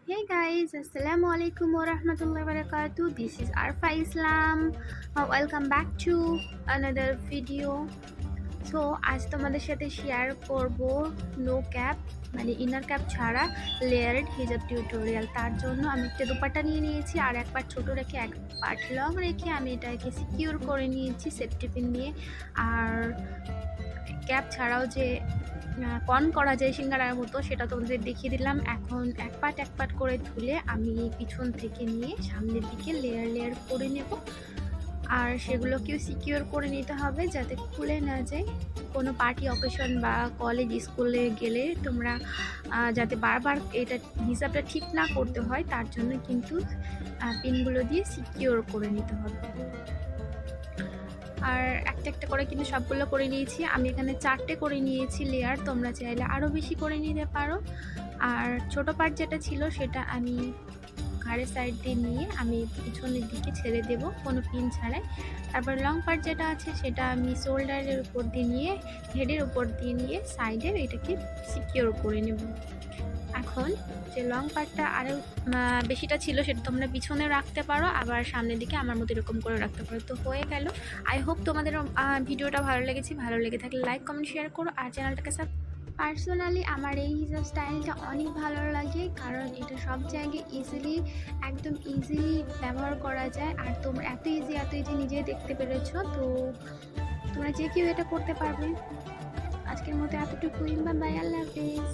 Hey guys, Assalamualaikum warahmatullahi wabarakatuh. This is Arfa Islam. Welcome back to another video. So আজ তোমাদের সাথে share করব no cap মানে inner cap ছাড়া লেয়ারেড হিজাব টিউটোরিয়াল। তার জন্য আমি একটা দুপাট্টা নিয়ে নিয়েছি আর এক পার্ট ছোটো রেখে এক পার্ট লং রেখে আমি এটাকে সিকিউর করে নিয়েছি সেফটি পিন দিয়ে। আর ক্যাপ ছাড়াও যে কন করা যায় সিঙ্গারার মতো সেটা তোমাদের দেখিয়ে দিলাম। এখন এক পার্ট করে তুলে আমি পিছন থেকে নিয়ে সামনের দিকে লেয়ার লেয়ার করে নেব। আর সেগুলোকেও সিকিউর করে নিতে হবে যাতে খুলে না যায়। কোনো পার্টি অকেশন বা কলেজ স্কুলে গেলে তোমরা যাতে বারবার এটা হিসাবটা ঠিক না করতে হয় তার জন্য কিন্তু পিনগুলো দিয়ে সিকিউর করে নিতে হবে। আর একটা একটা করে কিন্তু সবগুলো করে নিয়েছি। আমি এখানে 4টে করে নিয়েছি লেয়ার, তোমরা চাইলে আরও বেশি করে নিতে পারো। আর ছোটো পার্ট যেটা ছিল সেটা আমি ঘাড়ের সাইড দিয়ে নিয়ে আমি পিছনের দিকে ছেড়ে দেব কোনো পিন ছাড়াই। তারপর লং পার্ট যেটা আছে সেটা আমি শোল্ডারের উপর দিয়ে নিয়ে হেডের উপর দিয়ে নিয়ে সাইডের এটাকে সিকিউর করে নেব। এখন যে লং পার্টটা আরও বেশিটা ছিল সেটা তোমরা পিছনে রাখতে পারো, আবার সামনের দিকে আমার মতো এরকম করে রাখতে পারো। তো হয়ে গেল। আই হোপ তোমাদের ভিডিওটা ভালো লেগেছে। ভালো লেগে থাকলে লাইক কমেন্ট শেয়ার করো আর চ্যানেলটাকে পার্সোনালি আমার এই হিজাব স্টাইলটা অনেক ভালো লাগে, কারণ এটা সব জায়গায় একদম ইজিলি ব্যবহার করা যায়। আর তোমরা এত ইজি নিজেই দেখতে পেরেছো, তো তোমরা যে কেউ এটা করতে পারবে। আজকের মতো এতটুকুই, বাই, আল্লাহ হাফেজ।